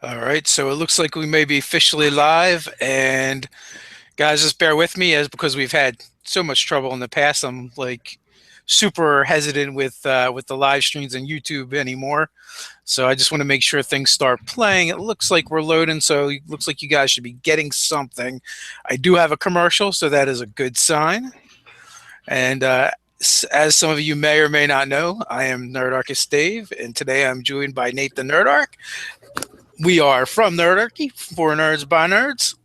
All right, so it looks like we may be officially live, and guys, just bear with me as because we've had so much trouble in the past. I'm like super hesitant with the live streams and YouTube anymore. So I just want to make sure things start playing. It looks like we're loading, so it looks like you guys should be getting something. I do have a commercial, so that is a good sign. And as some of you may or may not know, I am Nerdarchist Dave, and today I'm joined by Nate the Nerdarch. We are from Nerdarchy, for nerds by nerds,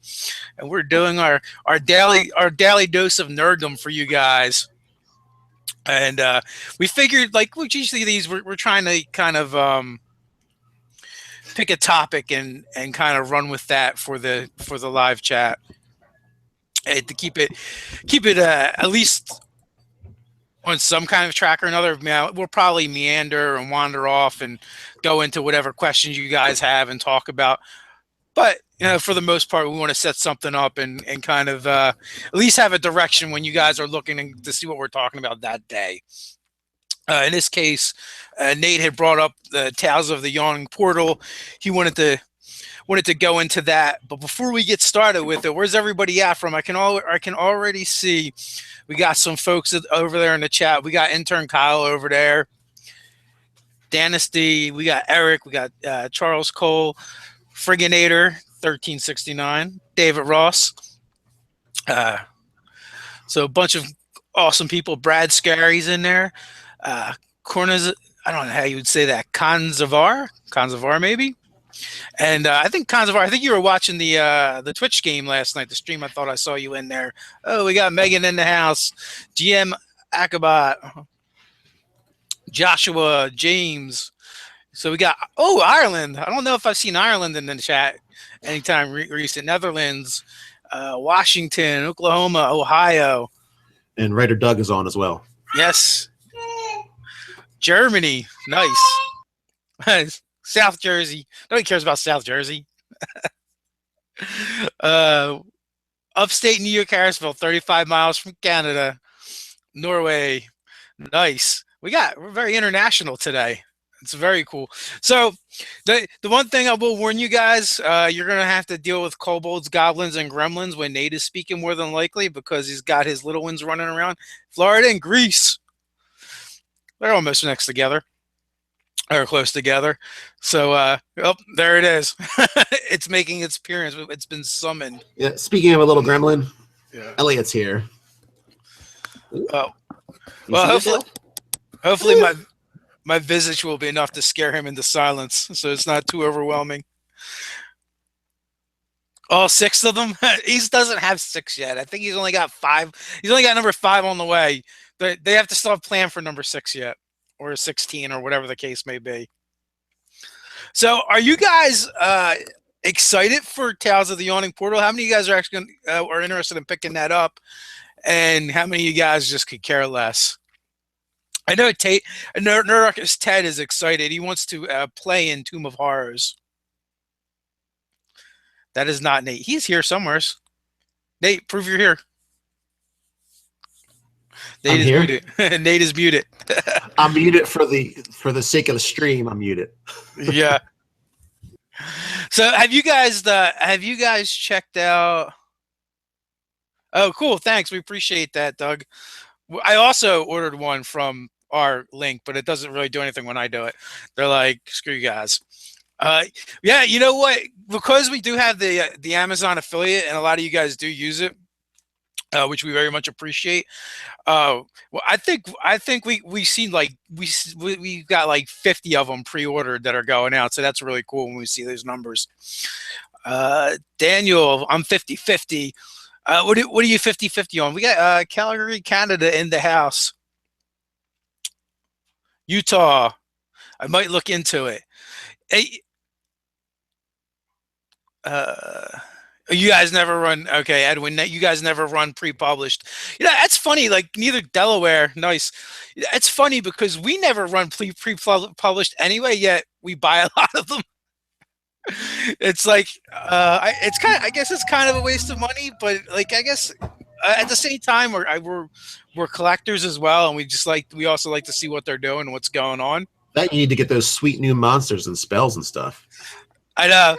and we're doing our daily dose of nerddom for you guys. And we figured, like, which usually these we're trying to kind of pick a topic and kind of run with that for the live chat, and to keep it at least on some kind of track or another. We'll probably meander and wander off and go into whatever questions you guys have and talk about. But for the most part, we want to set something up and kind of at least have a direction when you guys are looking to see what we're talking about that day. In this case, Nate had brought up the Tales of the Yawning Portal. He wanted to go into that. But before we get started with it, where's everybody at from? I can already see we got some folks over there in the chat. We got intern Kyle over there. Dynasty. We got Eric. We got Charles Cole. Frigginator 1369. David Ross. So a bunch of awesome people. Brad Scary's in there. Corners. I don't know how you would say that. Kanzavar maybe. And I think Kanzavar, I think you were watching the Twitch game last night, the stream. I thought I saw you in there. Oh, we got Megan in the house. GM Akabat. Joshua James. So we got, Ireland. I don't know if I've seen Ireland in the chat anytime recent. Netherlands, Washington, Oklahoma, Ohio. And writer Doug is on as well. Yes. Germany. Nice. South Jersey. Nobody cares about South Jersey. Upstate New York, Harrisville, 35 miles from Canada. Norway. Nice. We're very international today. It's very cool. So the one thing I will warn you guys, you're going to have to deal with kobolds, goblins, and gremlins when Nate is speaking, more than likely, because he's got his little ones running around. Florida and Greece. They're almost next together. Or close together. So, there it is. It's making its appearance. It's been summoned. Yeah. Speaking of a little gremlin, Elliot's here. Oh, well, hopefully my visage will be enough to scare him into silence, so it's not too overwhelming. All 6 of them? He doesn't have 6 yet. I think he's only got 5. He's only got number 5 on the way. They have to still have plan for number 6 yet. Or 16, or whatever the case may be. So, are you guys excited for Tales of the Yawning Portal? How many of you guys are actually are interested in picking that up, and how many of you guys just could care less? I know Nerdarchist Ted is excited. He wants to play in Tomb of Horrors. That is not Nate. He's here somewhere. Nate, prove you're here. Nate is muted. Nate is muted. I'm muted for the sake of the stream. I'm muted. Yeah. So have you guys checked out? Oh, cool. Thanks. We appreciate that, Doug. I also ordered one from our link, but it doesn't really do anything when I do it. They're like, screw you guys. Yeah, you know what? Because we do have the Amazon affiliate, and a lot of you guys do use it. Which we very much appreciate. Well, I think we seen like we got like 50 of them pre-ordered that are going out, so that's really cool when we see those numbers. Daniel, I'm 50-50. What are you 50-50 on? We got Calgary, Canada in the house. Utah, I might look into it. Hey, you guys never run, okay, Edwin, you guys never run pre-published. That's funny, like neither Delaware, nice. It's funny because we never run pre-published anyway, yet we buy a lot of them. It's like, I guess it's kind of a waste of money, but like, I guess at the same time, we're collectors as well, and we also like to see what they're doing and what's going on. That you need to get those sweet new monsters and spells and stuff. I know.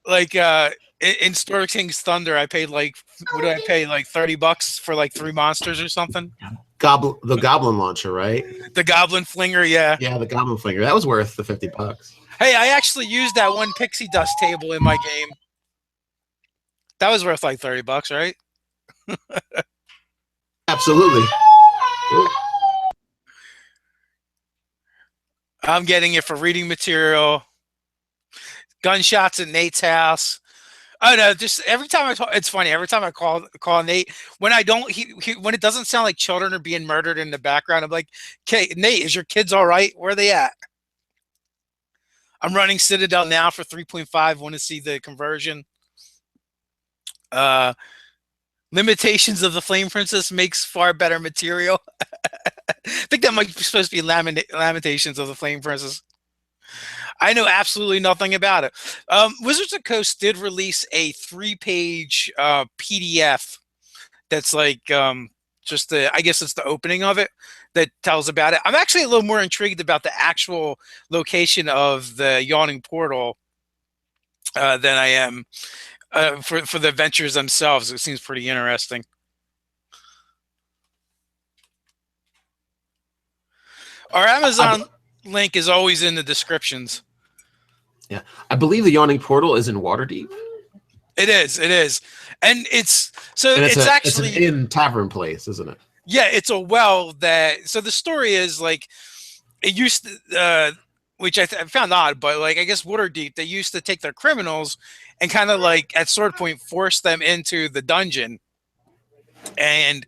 Like in Storm King's Thunder, I paid like what did I pay like $30 for like 3 monsters or something. The goblin launcher, right? The Goblin Flinger, yeah. Yeah, the goblin flinger. That was worth the $50. Hey, I actually used that one pixie dust table in my game. That was worth like $30, right? Absolutely. I'm getting it for reading material. Gunshots at Nate's house. Oh no! Just every time I talk, it's funny. Every time I call Nate, when I don't, when it doesn't sound like children are being murdered in the background, I'm like, "Okay, Nate, is your kids all right? Where are they at?" I'm running Citadel now for 3.5. Want to see the conversion. Uh, Limitations of the Flame Princess makes far better material. I think that might be supposed to be Lamentations of the Flame Princess. I know absolutely nothing about it. Wizards of the Coast did release a 3-page PDF that's like just the, I guess it's the opening of it that tells about it. I'm actually a little more intrigued about the actual location of the Yawning Portal than I am for the adventures themselves. It seems pretty interesting. Our Amazon link is always in the descriptions. Yeah, I believe the Yawning Portal is in Waterdeep. It is, and it's actually it's an inn tavern place, isn't it? Yeah, it's a well that. So the story is like it used to, which I found odd, but like I guess Waterdeep, they used to take their criminals and kind of like at sword point force them into the dungeon, and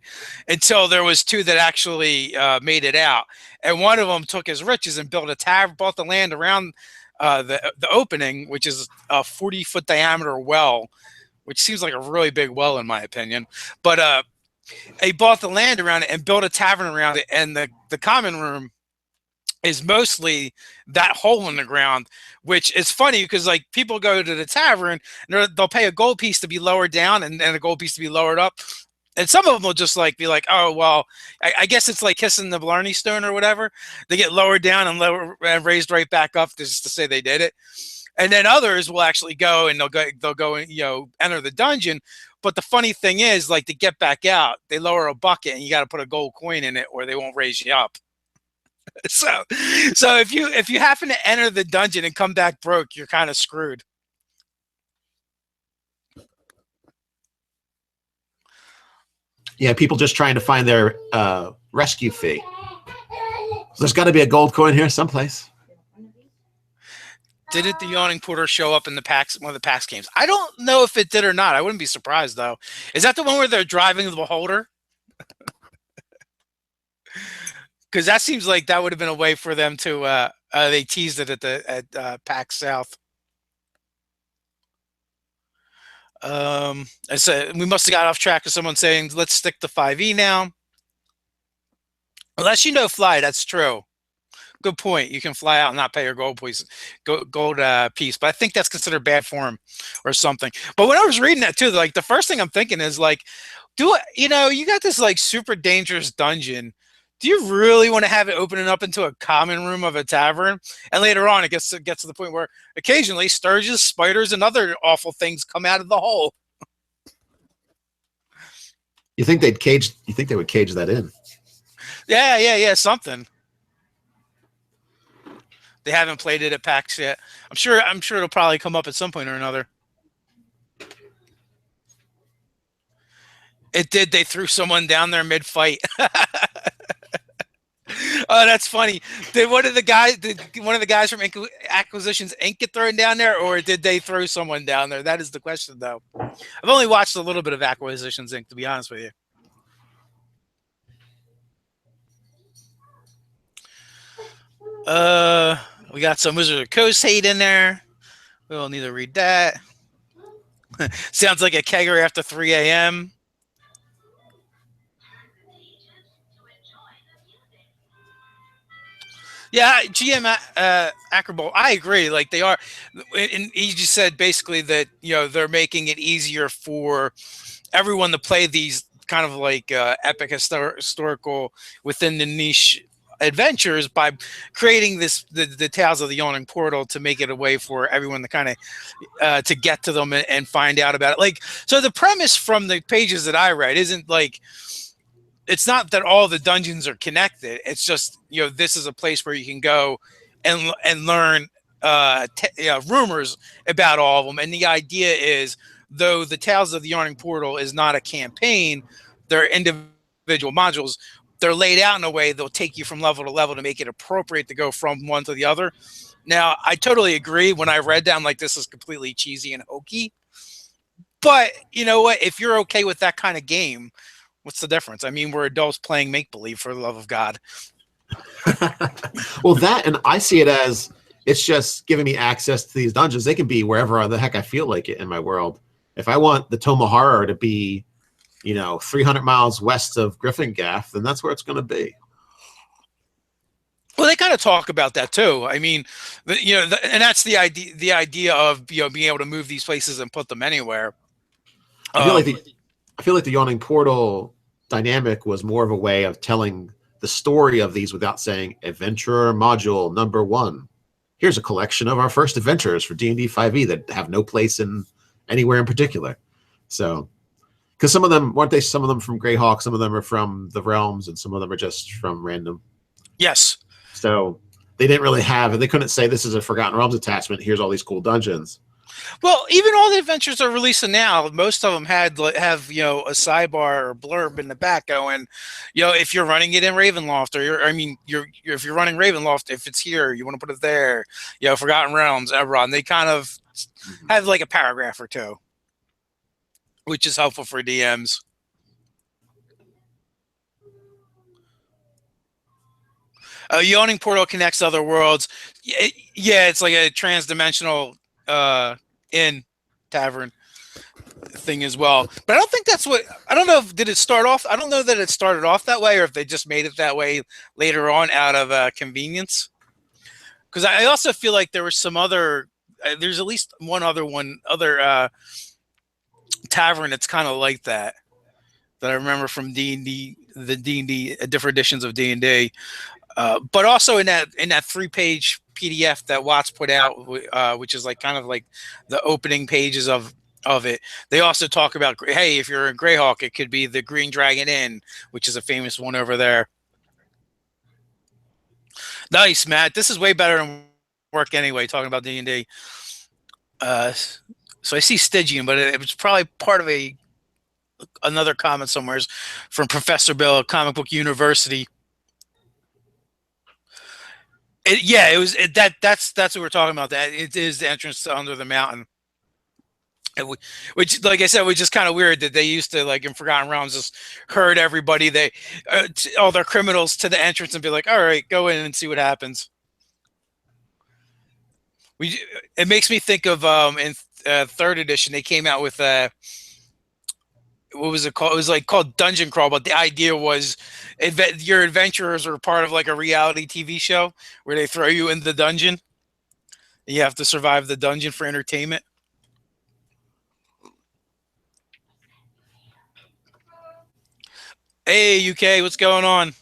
until there was 2 that actually made it out, and one of them took his riches and built a tavern, bought the land around the opening, which is a 40-foot diameter well, which seems like a really big well in my opinion. But he bought the land around it and built a tavern around it, and the common room is mostly that hole in the ground, which is funny because like people go to the tavern and they'll pay a gold piece to be lowered down and a gold piece to be lowered up. And some of them will just like be like, oh well, I guess it's like kissing the Blarney Stone or whatever. They get lowered down and raised right back up just to say they did it. And then others will actually go and they'll go and enter the dungeon. But the funny thing is, like to get back out, they lower a bucket and you got to put a gold coin in it, or they won't raise you up. So if you happen to enter the dungeon and come back broke, you're kind of screwed. Yeah, people just trying to find their rescue fee. So there's got to be a gold coin here someplace. Didn't the Yawning Portal show up in one of the PAX games? I don't know if it did or not. I wouldn't be surprised though. Is that the one where they're driving the beholder? Because that seems like that would have been a way for them to. They teased it at PAX South. I said we must have got off track of someone saying let's stick to 5e now. Unless fly, that's true. Good point. You can fly out and not pay your gold piece, but I think that's considered bad form or something. But when I was reading that too, like the first thing I'm thinking is like, you got this like super dangerous dungeon. Do you really want to have it opening up into a common room of a tavern? And later on, it gets to the point where occasionally sturges, spiders, and other awful things come out of the hole. You think they'd cage? You think they would cage that in? Yeah, something. They haven't played it at PAX yet. I'm sure it'll probably come up at some point or another. It did. They threw someone down there mid-fight. Oh, that's funny. Did one of the guys from Acquisitions Inc. get thrown down there, or did they throw someone down there? That is the question, though. I've only watched a little bit of Acquisitions Inc., to be honest with you. We got some Wizard of the Coast hate in there. We don't need to read that. Sounds like a kegger after 3 a.m. Yeah, GM Acrobol, I agree. Like they are, and he just said basically that they're making it easier for everyone to play these kind of like epic historical within the niche adventures by creating the Tales of the Yawning Portal to make it a way for everyone to kind of to get to them and find out about it. Like, so the premise from the pages that I read isn't like, it's not that all the dungeons are connected. It's just, this is a place where you can go and learn rumors about all of them. And the idea is, though the Tales of the Yawning Portal is not a campaign, they're individual modules. They're laid out in a way they'll take you from level to level to make it appropriate to go from one to the other. Now, I totally agree. When I read that, I'm like, this is completely cheesy and hokey. But you know what? If you're okay with that kind of game, what's the difference? I mean, we're adults playing make-believe, for the love of God. Well, that, and I see it as, it's just giving me access to these dungeons. They can be wherever the heck I feel like it in my world. If I want the Tome of Horror to be, 300 miles west of Griffin-Gaff, then that's where it's going to be. Well, they kind of talk about that too. I mean, and that's the idea. The idea of being able to move these places and put them anywhere. I feel like the Yawning Portal dynamic was more of a way of telling the story of these without saying Adventurer Module Number 1. Here's a collection of our first adventures for D&D 5e that have no place in anywhere in particular. So, because some of them, weren't they, some of them from Greyhawk, some of them are from the Realms, and some of them are just from random. Yes. So they didn't really have, they couldn't say this is a Forgotten Realms attachment. Here's all these cool dungeons. Well, even all the adventures are releasing now. Most of them have a sidebar or blurb in the back going, if you're running it in Ravenloft, if you're running Ravenloft, if it's here, you want to put it there. Forgotten Realms, Eberron. They kind of have like a paragraph or two, which is helpful for DMs. Yawning Portal connects other worlds. Yeah, it's like a trans-dimensional inn tavern thing as well. But I don't think that's what, I don't know if, did it start off? I don't know that it started off that way or if they just made it that way later on out of convenience. Because I also feel like there was some other, there's at least one other tavern that's kind of like that I remember from D&D, the D&D, different editions of D&D. But also in that 3-page PDF that Watts put out, which is like kind of like the opening pages of it. They also talk about, hey, if you're in Greyhawk, it could be the Green Dragon Inn, which is a famous one over there. Nice, Matt. This is way better than work anyway, talking about D&D. So I see Stygian, but it was probably part of another comment somewhere from Professor Bill at Comic Book University. That's what we're talking about. That it is the entrance to Under the Mountain, which, like I said, was just kind of weird that they used to, like in Forgotten Realms, just herd everybody, all their criminals to the entrance and be like, all right, go in and see what happens. It makes me think of in 3rd edition they came out with what was it called? It was like called Dungeon Crawl, but the idea was your adventurers are part of like a reality TV show where they throw you in the dungeon. And you have to survive the dungeon for entertainment. Hey, UK, what's going on?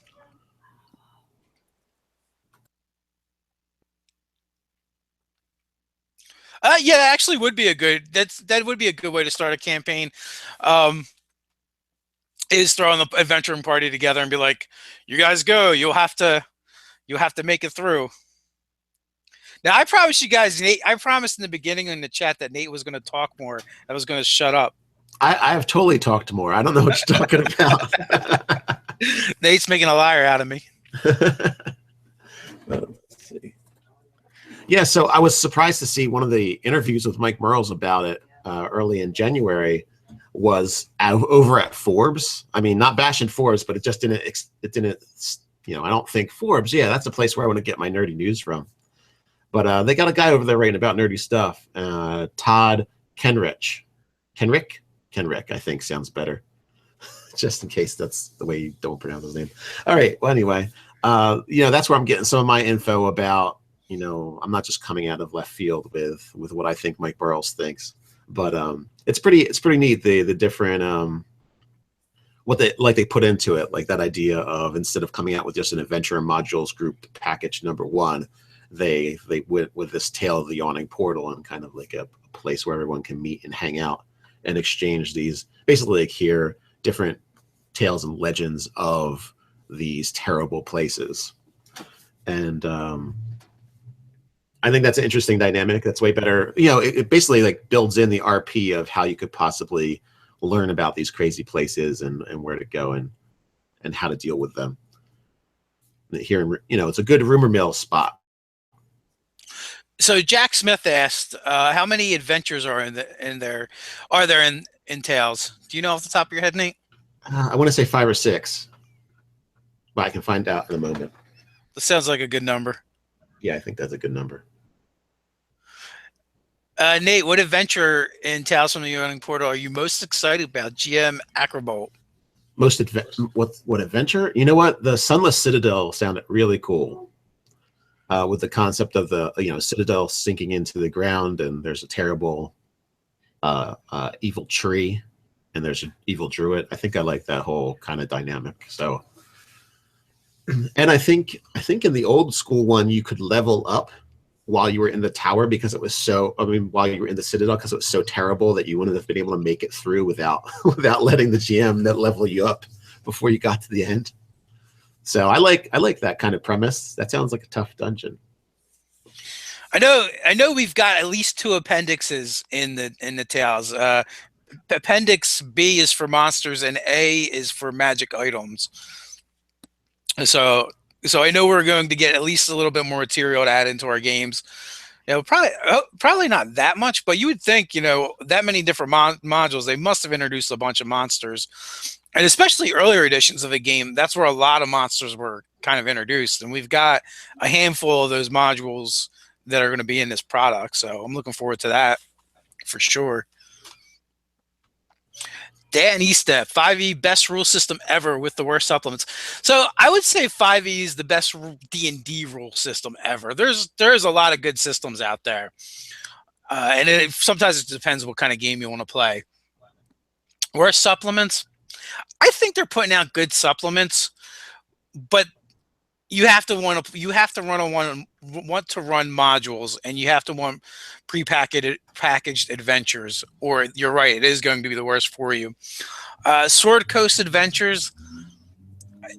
Yeah, that actually would be that would be a good way to start a campaign. Is throwing the adventuring party together and be like, you guys go, you'll have to make it through. Now, I promised you guys, Nate, I promised in the beginning in the chat that Nate was going to talk more. I was going to shut up. I have totally talked more. I don't know what you're talking about. Nate's making a liar out of me. Let's see. Yeah, so I was surprised to see one of the interviews with Mike Mearls about it early in January was over at Forbes. I mean, not bashing Forbes, but it didn't, I don't think Forbes, yeah, that's a place where I want to get my nerdy news from. But they got a guy over there writing about nerdy stuff, Todd Kenrick, I think sounds better, just in case that's the way you don't pronounce his name. All right, well, anyway, that's where I'm getting some of my info about, I'm not just coming out of left field with what I think Mike Mearls thinks. But it's pretty neat, the different what they put into it, like that idea of instead of coming out with just an adventure modules group package number one, they went with this Tale of the Yawning Portal and kind of like a place where everyone can meet and hang out and exchange these, basically like hear different tales and legends of these terrible places. And I think that's an interesting dynamic. That's way better. You know, it basically like builds in the RP of how you could possibly learn about these crazy places and where to go and how to deal with them. Here, you know, it's a good rumor mill spot. So Jack Smith asked, how many adventures are there in Tales? Do you know off the top of your head, Nate? I want to say 5 or 6, but I can find out in a moment. That sounds like a good number. Yeah, I think that's a good number. Nate, what adventure in Tales from the Yawning Portal are you most excited about? GM Acrobolt. What adventure? You know what? The Sunless Citadel sounded really cool. With the concept of the citadel sinking into the ground, and there's a terrible evil tree, and there's an evil druid. I think I like that whole kind of dynamic. So, and I think in the old school one you could level up while you were in the tower because it was so. I mean, while you were in the citadel because it was so terrible that you wouldn't have been able to make it through without letting the GM that level you up before you got to the end. So I like that kind of premise. That sounds like a tough dungeon. I know we've got at least 2 appendixes in the Tales. Appendix B is for monsters and A is for magic items. So I know we're going to get at least a little bit more material to add into our games. You know, probably not that much, but you would think, you know, that many different modules, they must have introduced a bunch of monsters. And especially earlier editions of the game, that's where a lot of monsters were kind of introduced. And we've got a handful of those modules that are going to be in this product. So I'm looking forward to that for sure. Dan Eastep, 5e best rule system ever with the worst supplements. So I would say 5e is the best D&D rule system ever. There's a lot of good systems out there. And sometimes it depends what kind of game you want to play. Worst supplements? I think they're putting out good supplements, but you have to want to run modules, and you have to want packaged adventures, or you're right, it is going to be the worst for you. Sword Coast Adventures,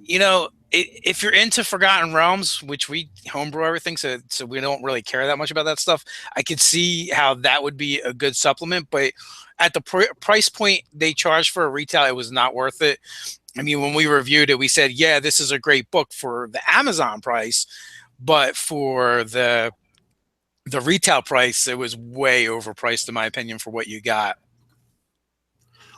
you know, if you're into Forgotten Realms, which we homebrew everything, so we don't really care that much about that stuff, I could see how that would be a good supplement, but at the price point they charge for a retail, it was not worth it. I mean, when we reviewed it, we said, yeah, this is a great book for the Amazon price, but for the retail price, it was way overpriced, in my opinion, for what you got.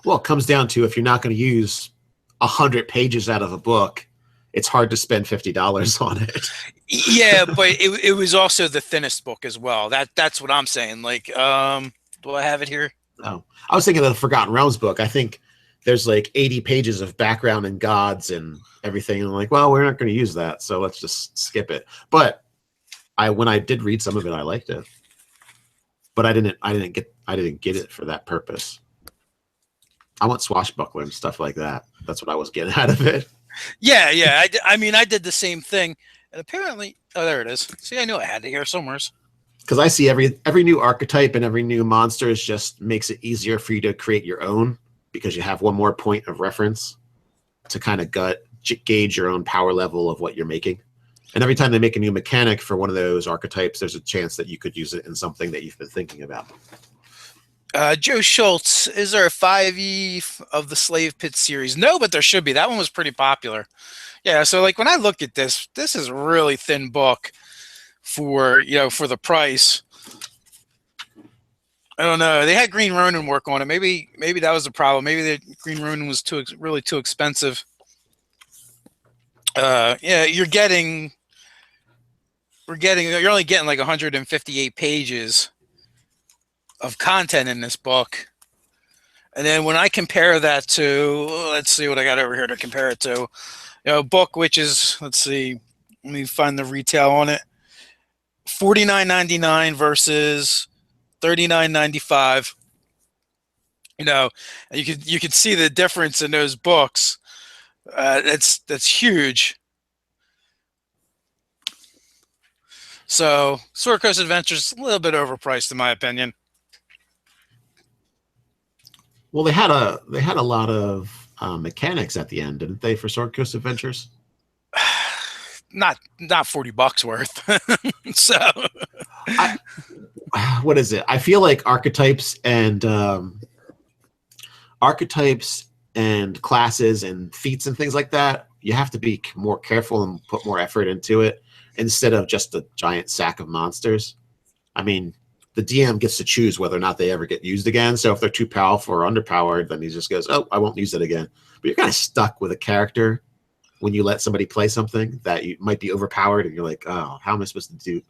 Well, it comes down to if you're not going to use 100 pages out of a book, it's hard to spend $50 on it. Yeah, but it was also the thinnest book as well. That's what I'm saying. Like, do I have it here? Oh, I was thinking of the Forgotten Realms book. I think there's like 80 pages of background and gods and everything. And I'm like, well, we're not going to use that, so let's just skip it. But when I did read some of it, I liked it. But I didn't get it for that purpose. I want swashbuckler and stuff like that. That's what I was getting out of it. Yeah. I mean, I did the same thing. And apparently, oh, there it is. See, I knew I had it here somewhere. Because I see every new archetype and every new monster just makes it easier for you to create your own, because you have one more point of reference to kind of gauge your own power level of what you're making. And every time they make a new mechanic for one of those archetypes, there's a chance that you could use it in something that you've been thinking about. Joe Schultz, is there a 5e of the Slave Pit series? No, but there should be. That one was pretty popular. Yeah, so like when I look at this is a really thin book for the price. I don't know. They had Green Ronin work on it. Maybe that was the problem. Maybe the Green Ronin was really too expensive. Yeah, you're only getting like 158 pages of content in this book. And then when I compare that to, let's see what I got over here to compare it to. Book, which is, let's see, let me find the retail on it. $49.99 versus $39.95. You know, and you could see the difference in those books. That's huge. So Sword Coast Adventures a little bit overpriced in my opinion. Well, they had a lot of mechanics at the end, didn't they, for Sword Coast Adventures? Not $40 worth. So I, what is it? I feel like archetypes and classes and feats and things like that, you have to be more careful and put more effort into it instead of just a giant sack of monsters. I mean, the DM gets to choose whether or not they ever get used again. So if they're too powerful or underpowered, then he just goes, "Oh, I won't use it again." But you're kind of stuck with a character when you let somebody play something that you might be overpowered, and you're like, "Oh, how am I supposed to do?"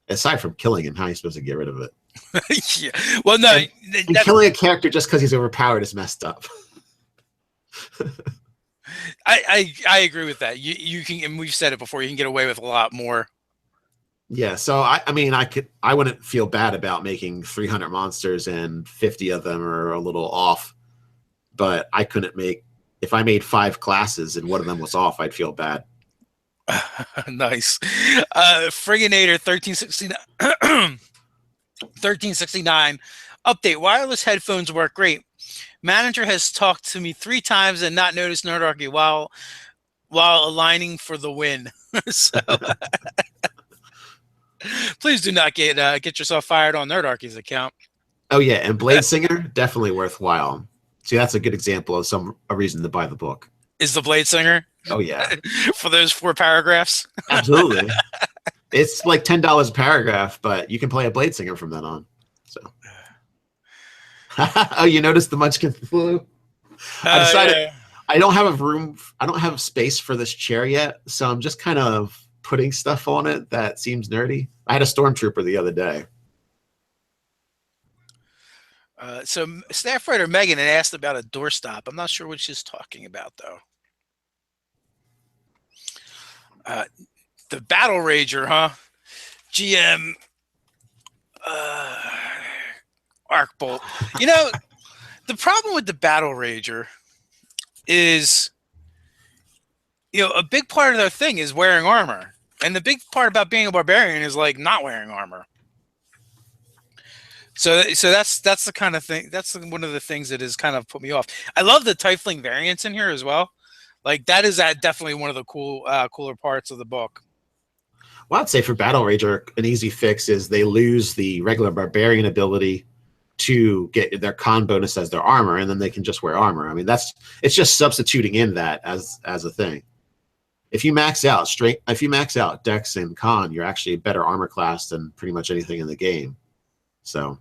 Aside from killing him, how are you supposed to get rid of it? yeah. Well, no, and killing a character just because he's overpowered is messed up. I agree with that. You can, and we've said it before. You can get away with a lot more. Yeah, so I mean, I wouldn't feel bad about making 300 monsters and 50 of them are a little off, but I couldn't make, if I made 5 classes and one of them was off, I'd feel bad. Nice. Friganator 1369 1369 update. Wireless headphones work great. Manager has talked to me 3 times and not noticed Nerdarchy while aligning for the win. So please do not get yourself fired on Nerdarchy's account. Oh yeah, and Blade Singer, definitely worthwhile. See, that's a good example of a reason to buy the book. Is the Blade Singer? Oh yeah. For those 4 paragraphs? Absolutely. It's like $10 a paragraph, but you can play a Blade Singer from then on. So oh, you noticed the Munchkin flu? I decided I don't have space for this chair yet, so I'm just kind of putting stuff on it that seems nerdy. I had a stormtrooper the other day. So staff writer Megan had asked about a doorstop. I'm not sure what she's talking about though. The Battle Rager, huh? GM Arcbolt. You know, the problem with the Battle Rager is, a big part of their thing is wearing armor. And the big part about being a barbarian is like not wearing armor. So that's the kind of thing. That's one of the things that has kind of put me off. I love the Tiefling variants in here as well. Like that is definitely one of the cooler parts of the book. Well, I'd say for Battle Rager, an easy fix is they lose the regular barbarian ability to get their con bonus as their armor, and then they can just wear armor. I mean, it's just substituting in that as a thing. If you max out Dex and Con, you're actually a better armor class than pretty much anything in the game. So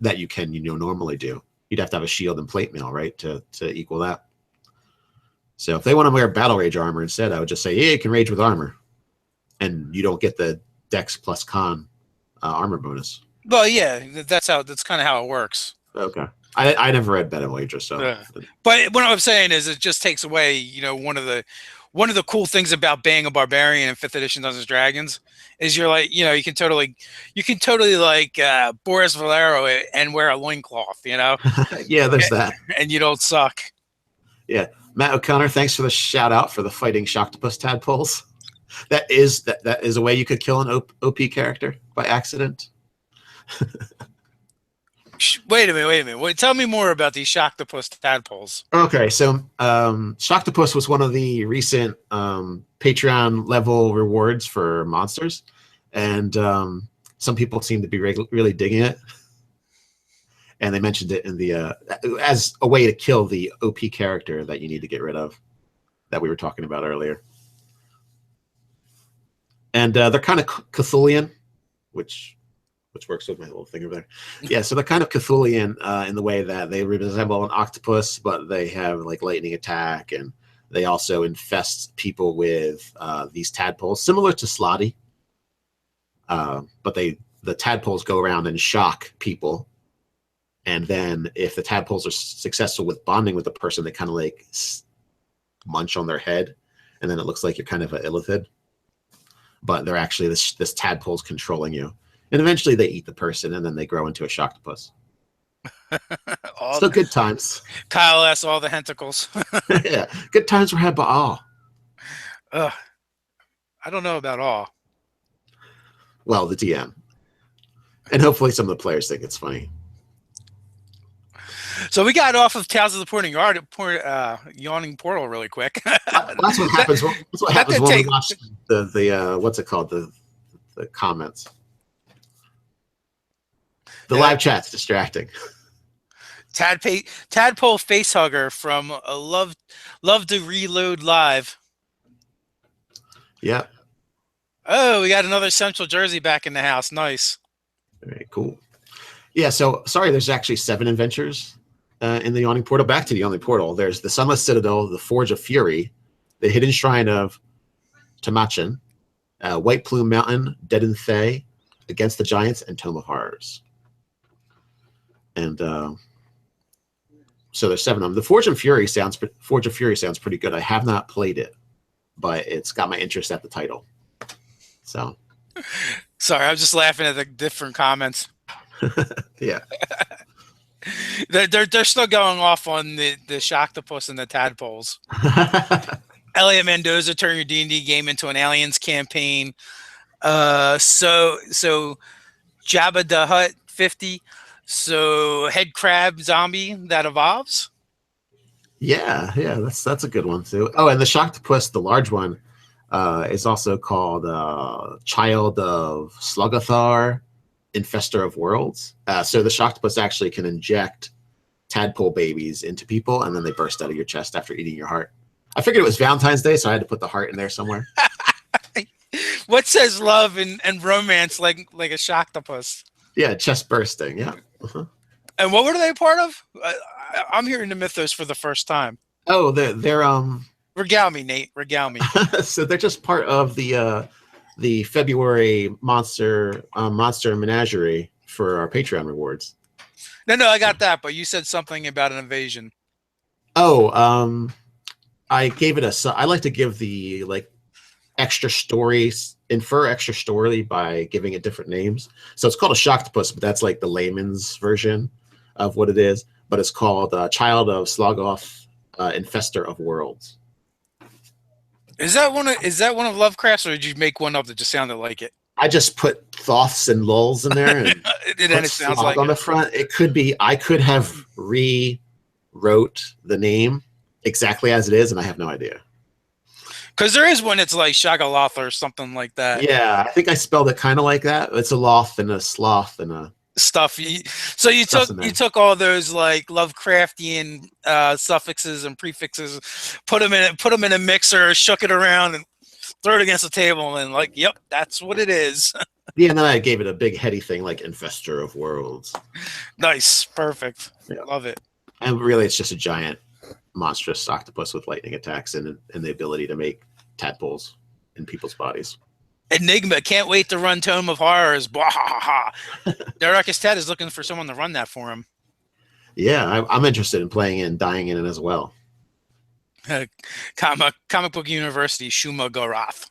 that you can normally do. You'd have to have a shield and plate mail, right, to equal that. So if they want to wear Battle Rage armor instead, I would just say, yeah, you can rage with armor, and you don't get the Dex plus Con armor bonus. Well, yeah, that's kind of how it works. Okay, I never read Battle Rager, so. But what I'm saying is, it just takes away, one of the cool things about being a barbarian in 5th edition Dungeons and Dragons is you're like, you can totally like Boris Valero and wear a loincloth, Yeah, there's that. And you don't suck. Yeah. Matt O'Connor, thanks for the shout out for the fighting Shocktopus tadpoles. That is a way you could kill an OP character by accident. Wait a minute. Tell me more about these Shocktopus tadpoles. Okay, so Shocktopus was one of the recent Patreon level rewards for monsters, and some people seem to be really digging it. And they mentioned it in the as a way to kill the OP character that you need to get rid of, that we were talking about earlier. And they're kind of Cthulhian, which works with my little thing over there. Yeah, so they're kind of Cthulhian in the way that they resemble an octopus, but they have like lightning attack, and they also infest people with these tadpoles, similar to Slotty. But the tadpoles go around and shock people. And then if the tadpoles are successful with bonding with the person, they kind of like munch on their head, and then it looks like you're kind of an illithid. But they're actually this tadpole's controlling you. And eventually they eat the person, and then they grow into a Shocktopus. Still good times. Kyle has all the tentacles. Yeah, good times were had by all. Ugh, I don't know about all. Well, the DM. And hopefully some of the players think it's funny. So we got off of Tales of the Yawning Portal really quick. That's what happens. That's what happens when we watch the what's it called, the comments. The live chat's distracting. Tadpole Facehugger from Love to Reload Live. Yeah. Oh, we got another Central Jersey back in the house. Nice. Very cool. Yeah, so sorry, there's actually 7 adventures in the Yawning Portal. Back to the Yawning Portal. There's the Sunless Citadel, the Forge of Fury, the Hidden Shrine of Tamachin, White Plume Mountain, Dead and Thay, Against the Giants, and Tome of Horrors. And so there's 7 of them. The Forge of Fury sounds pretty good. I have not played it, but it's got my interest at the title. So sorry, I was just laughing at the different comments. Yeah. They're still going off on the Shocktopus and the tadpoles. Elliot Mendoza, turn your D&D game into an Aliens campaign. So Jabba the Hutt 50. So head crab zombie that evolves. Yeah, that's a good one too. Oh, and the Shocktopus, the large one, is also called Child of Sluggothar, Infester of Worlds. So the Shocktopus actually can inject tadpole babies into people, and then they burst out of your chest after eating your heart. I figured it was Valentine's Day, so I had to put the heart in there somewhere. What says love and romance like a Shocktopus? Yeah, chest bursting. Yeah. Uh-huh. And what were they a part of? I'm hearing the mythos for the first time. Oh, they're Regale me, Nate. Regale me. So they're just part of the February monster menagerie for our Patreon rewards. No, I got that, but you said something about an invasion. Oh, I gave it I like to give the extra stories, infer extra story by giving it different names. So it's called a Shocktopus, but that's like the layman's version of what it is. But it's called Child of Sloggoth, Infester of Worlds. Is that one of Lovecraft's, or did you make one up that just sounded like it? I just put thoths and lulls in there, and it sounds like on the front. It could be. I could have rewrote the name exactly as it is, and I have no idea. Because there is one that's like Shagaloth or something like that. Yeah, I think I spelled it kind of like that. It's a loth and a sloth and a stuff. So you took all those like Lovecraftian suffixes and prefixes, put them in a mixer, shook it around, and threw it against the table, and like, yep, that's what it is. Yeah, and then I gave it a big heady thing like Infester of Worlds. Nice, perfect. Yeah. Love it. And really, it's just a giant monstrous octopus with lightning attacks and the ability to make tadpoles in people's bodies. Enigma can't wait to run Tome of Horrors. Nerdarch Ted is looking for someone to run that for him. Yeah, I'm interested in playing it and dying in it as well. Comic Book University, Shuma Gorath.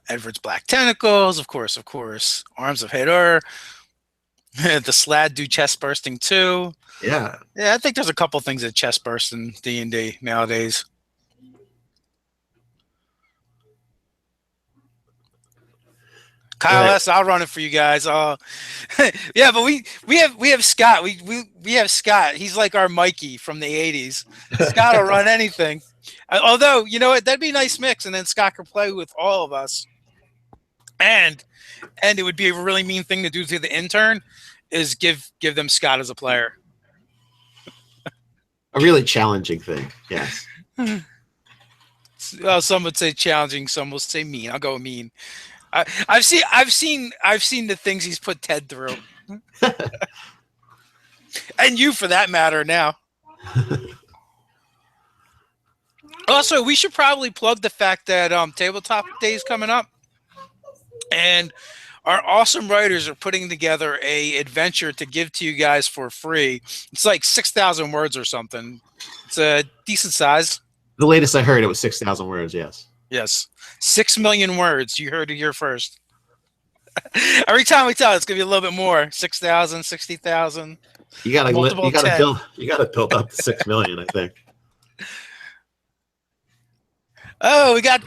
Edward's Black Tentacles, of course. Arms of Hador. The Slad do chest bursting too. Yeah, I think there's a couple things that chest burst in D&D nowadays. Kyle S, I'll run it for you guys. Yeah, but we have Scott. We have Scott. He's like our Mikey from the 80s. Scott will run anything. Although, you know what, that'd be a nice mix, and then Scott could play with all of us. And it would be a really mean thing to do to the intern is give them Scott as a player. A really challenging thing, yes. Well, some would say challenging, some will say mean. I'll go mean. I've seen the things he's put Ted through, and you for that matter. Now, also, we should probably plug the fact that Tabletop Day is coming up, and our awesome writers are putting together a adventure to give to you guys for free. It's like 6,000 words or something. It's a decent size. The latest I heard, it was 6,000 words. Yes. Yes. 6 million words. You heard it here first. Every time we tell, it's gonna be a little bit more. 6,000, 60,000, multiple 10. You gotta build up to 6 million, I think. Oh, we got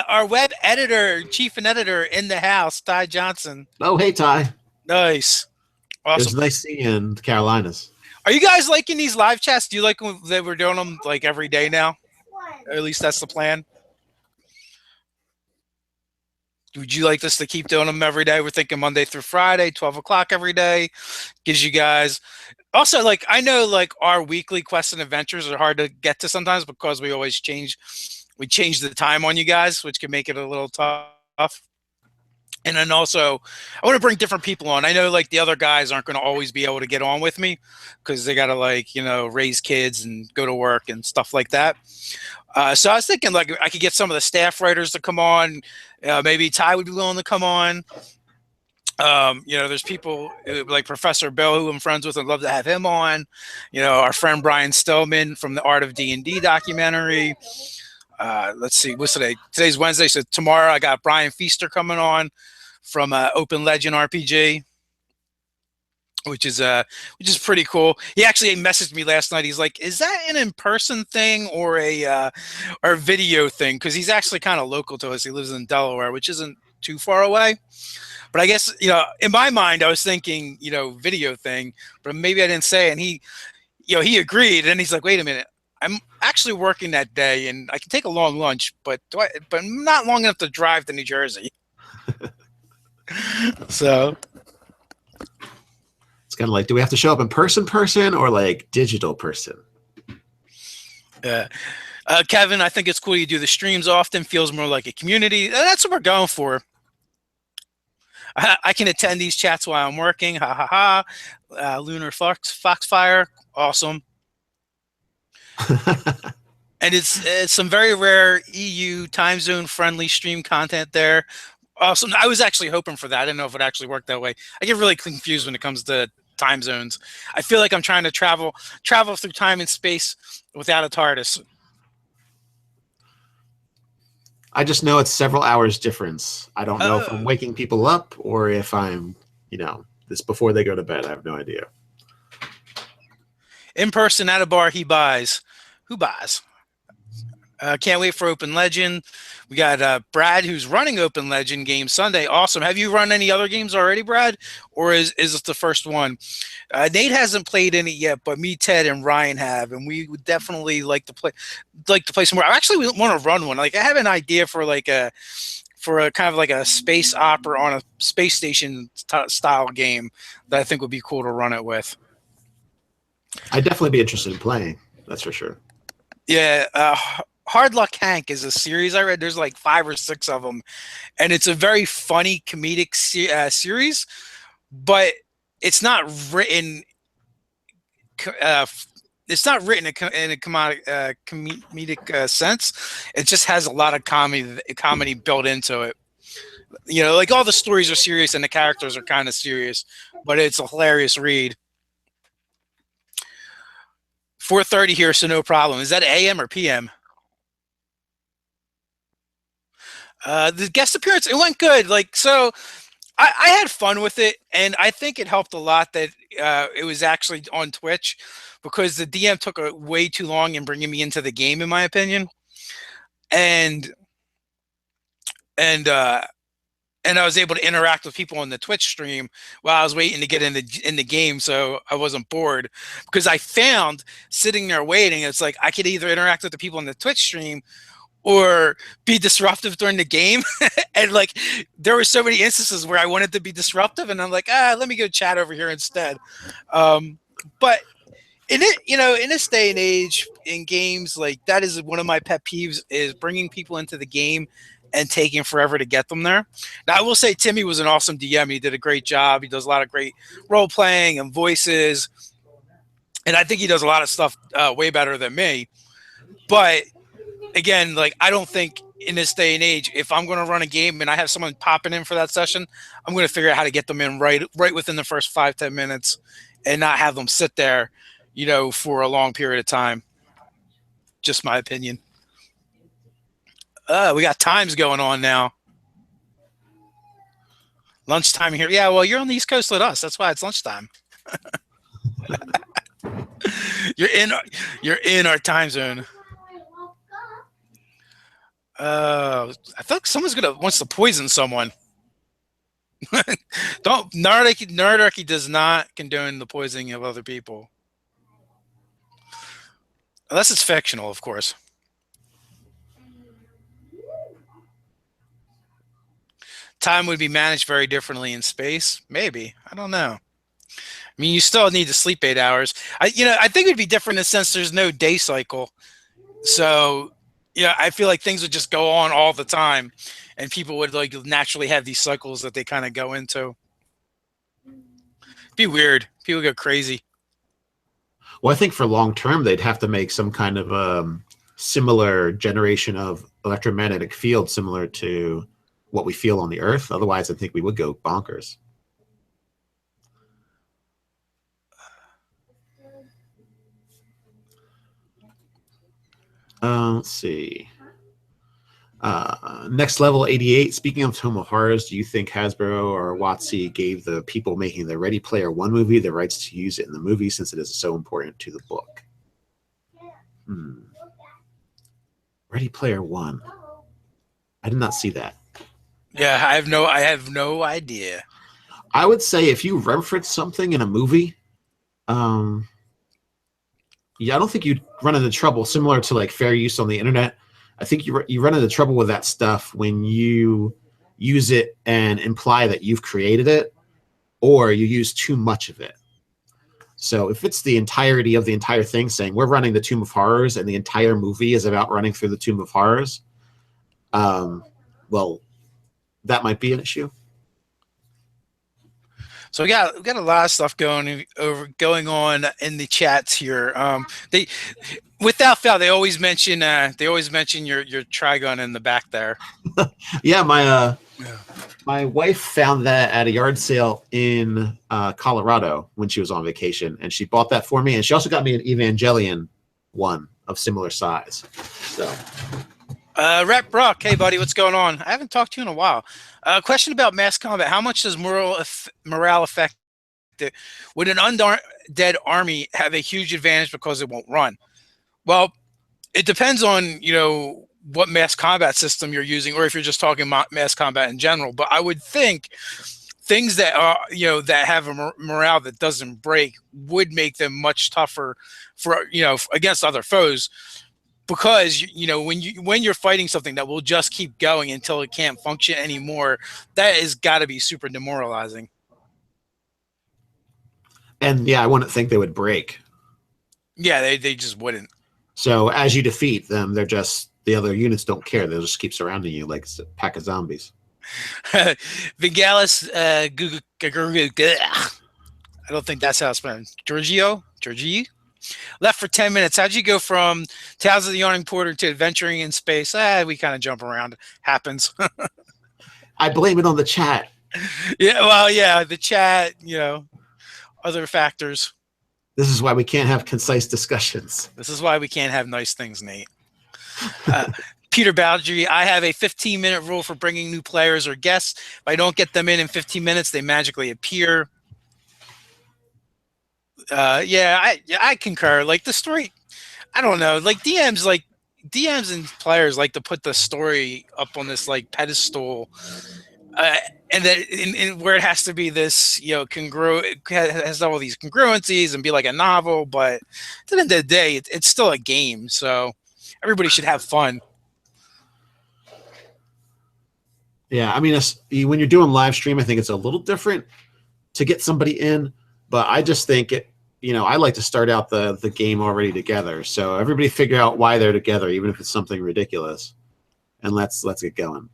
our web editor, chief and editor in the house, Ty Johnson. Oh, hey Ty. Nice. It was Awesome. nice seeing you in the Carolinas. Are you guys liking these live chats? Do you like that we're doing them like every day now? Or at least that's the plan. Would you like us to keep doing them every day? We're thinking Monday through Friday, 12 o'clock every day. Gives you guys also, like, I know like our weekly quests and adventures are hard to get to sometimes because we change the time on you guys, which can make it a little tough. And then also, I want to bring different people on. I know like the other guys aren't going to always be able to get on with me because they got to like, raise kids and go to work and stuff like that. So I was thinking like I could get some of the staff writers to come on. Maybe Ty would be willing to come on. There's people like Professor Bill who I'm friends with. I'd love to have him on. Our friend Brian Stillman from the Art of D&D documentary. Let's see, what's today? Today's Wednesday, so tomorrow I got Brian Feaster coming on from Open Legend RPG, which is pretty cool. He actually messaged me last night. He's like, "Is that an in-person thing or a video thing?" Because he's actually kind of local to us. He lives in Delaware, which isn't too far away. But I guess in my mind, I was thinking video thing, but maybe I didn't say. And he agreed, and he's like, "Wait a minute. I'm actually working that day, and I can take a long lunch, but not long enough to drive to New Jersey." So it's kind of like, do we have to show up in person, or like digital person? Kevin, I think it's cool you do the streams often. Feels more like a community. That's what we're going for. I can attend these chats while I'm working. Ha ha ha. Lunar Foxfire, awesome. And it's some very rare EU time zone friendly stream content there. Awesome. I was actually hoping for that. I didn't know if it actually worked that way. I get really confused when it comes to time zones. I feel like I'm trying to travel through time and space without a TARDIS. I just know it's several hours difference. I don't know if I'm waking people up or if I'm, this before they go to bed. I have no idea. In person at a bar, he buys. Who buys? Can't wait for Open Legend. We got Brad, who's running Open Legend games Sunday. Awesome. Have you run any other games already, Brad? Or is this the first one? Nate hasn't played any yet, but me, Ted, and Ryan have, and we would definitely like to play some more. I actually want to run one. Like I have an idea for a kind of like a space opera on a space station style game that I think would be cool to run it with. I'd definitely be interested in playing. That's for sure. Yeah. Hard Luck Hank is a series I read. There's like 5 or 6 of them, and it's a very funny comedic series, but it's not written. It's not written in a comedic sense. It just has a lot of comedy built into it. Like all the stories are serious and the characters are kind of serious, but it's a hilarious read. 4:30 here, so no problem. Is that AM or PM? The guest appearance, it went good. So I had fun with it, and I think it helped a lot that it was actually on Twitch because the DM took way too long in bringing me into the game, in my opinion. And I was able to interact with people on the Twitch stream while I was waiting to get in the game, so I wasn't bored. Because I found sitting there waiting, it's like I could either interact with the people on the Twitch stream or be disruptive during the game. And like there were so many instances where I wanted to be disruptive, and I'm like, let me go chat over here instead. But in this day and age in games, like that is one of my pet peeves, is bringing people into the game and taking forever to get them there. Now I will say Timmy was an awesome DM. He did a great job. He does a lot of great role playing and voices, and I think he does a lot of stuff way better than me. But again, like I don't think in this day and age, if I'm going to run a game and I have someone popping in for that session, I'm going to figure out how to get them in right within the first 5-10 minutes, and not have them sit there, for a long period of time. Just my opinion. We got times going on now. Lunchtime here. Yeah, well, you're on the East Coast with us. That's why it's lunchtime. You're in. You're in our time zone. I feel like someone's gonna wants to poison someone. Don't Nerdarchy does not condone the poisoning of other people, unless it's fictional, of course. Time would be managed very differently in space. Maybe, I don't know. I mean, you still need to sleep 8 hours. I think it'd be different in the sense there's no day cycle. So, yeah, I feel like things would just go on all the time, and people would like naturally have these cycles that they kind of go into. Be weird. People go crazy. Well, I think for long term, they'd have to make some kind of similar generation of electromagnetic field similar to what we feel on the Earth. Otherwise, I think we would go bonkers. Let's see. Next level 88. Speaking of Tome of Horrors, do you think Hasbro or WotC gave the people making the Ready Player One movie the rights to use it in the movie since it is so important to the book? Ready Player One. I did not see that. Yeah, I have no idea. I would say if you reference something in a movie, yeah, I don't think you'd run into trouble similar to like fair use on the internet. I think you run into trouble with that stuff when you use it and imply that you've created it, or you use too much of it. So if it's the entirety of the entire thing saying we're running the Tomb of Horrors and the entire movie is about running through the Tomb of Horrors, well, that might be an issue. So we got a lot of stuff going on in the chats here. They, without fail, they always mention your trigun in the back there. Yeah, my wife found that at a yard sale in Colorado when she was on vacation, and she bought that for me. And she also got me an Evangelion one of similar size. So, Rep Brock, hey buddy, what's going on? I haven't talked to you in a while. Question about mass combat: how much does morale affect it? Would an undead army have a huge advantage because it won't run? Well, it depends on what mass combat system you're using, or if you're just talking mass combat in general. But I would think things that are that have a morale that doesn't break would make them much tougher for against other foes, because when you're fighting something that will just keep going until it can't function anymore, that has got to be super demoralizing. And yeah, I wouldn't think they would break. Yeah, they just wouldn't. So as you defeat them, they're just, the other units don't care. They'll just keep surrounding you like a pack of zombies. Vigalis, I don't think that's how it's pronounced. Giorgio? Left for 10 minutes. How'd you go from Tales of the Yawning Portal to adventuring in space? We kind of jump around. Happens. I blame it on the chat. Yeah, well, yeah, the chat, other factors. This is why we can't have concise discussions. This is why we can't have nice things, Nate. Peter Boundary, I have a 15-minute rule for bringing new players or guests. If I don't get them in 15 minutes, they magically appear. I concur. Like the story, I don't know. Like DMs and players like to put the story up on this like pedestal, and that in where it has to be this it has all these congruencies and be like a novel. But at the end of the day, it's still a game, so everybody should have fun. Yeah, I mean, when you're doing live stream, I think it's a little different to get somebody in. But I just think I like to start out the game already together. So everybody figure out why they're together, even if it's something ridiculous. And let's get going.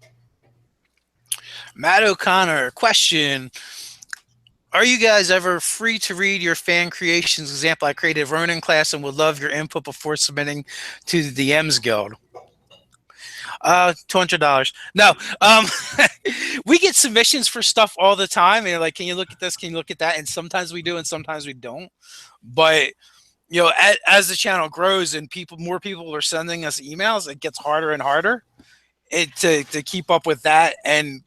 Matt O'Connor, question. Are you guys ever free to read your fan creations? Example, I created a Ronin class and would love your input before submitting to the DMs Guild. $200. No, we get submissions for stuff all the time, and they're like, can you look at this? Can you look at that? And sometimes we do, and sometimes we don't. But as the channel grows and more people are sending us emails, it gets harder and harder to keep up with that, and